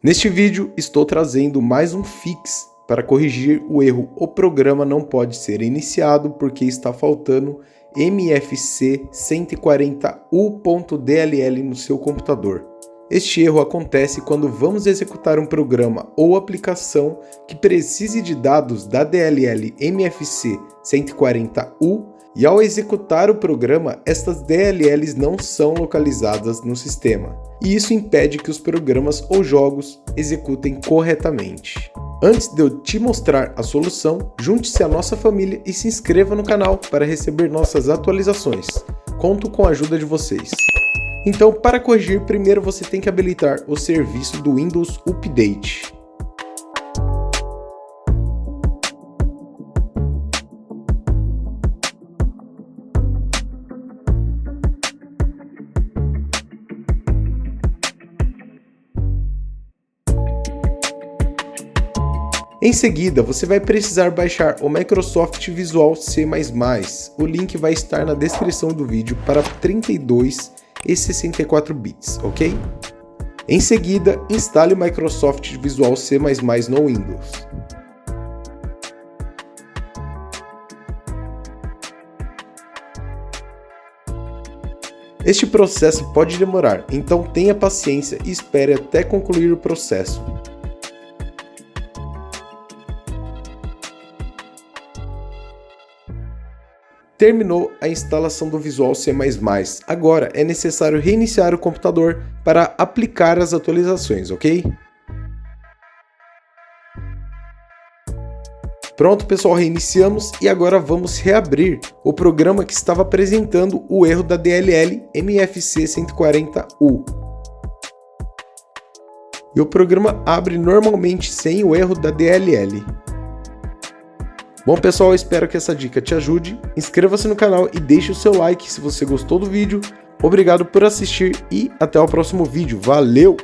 Neste vídeo estou trazendo mais um fix para corrigir o erro "O programa não pode ser iniciado porque está faltando MFC 140U.dll no seu computador". Este erro acontece quando vamos executar um programa ou aplicação que precise de dados da DLL MFC 140U e ao executar o programa, estas DLLs não são localizadas no sistema, e isso impede que os programas ou jogos executem corretamente. Antes de eu te mostrar a solução, junte-se à nossa família e se inscreva no canal para receber nossas atualizações. Conto com a ajuda de vocês. Então, para corrigir, primeiro você tem que habilitar o serviço do Windows Update. Em seguida, você vai precisar baixar o Microsoft Visual C++. O link vai estar na descrição do vídeo para 32 e 64 bits, ok? Em seguida, instale o Microsoft Visual C++ no Windows. Este processo pode demorar, então tenha paciência e espere até concluir o processo. Terminou a instalação do Visual C++. Agora é necessário reiniciar o computador para aplicar as atualizações, ok? Pronto, pessoal, reiniciamos e agora vamos reabrir o programa que estava apresentando o erro da DLL MFC 140U. E o programa abre normalmente sem o erro da DLL. Bom, pessoal, eu espero que essa dica te ajude. Inscreva-se no canal e deixe o seu like se você gostou do vídeo. Obrigado por assistir e até o próximo vídeo. Valeu!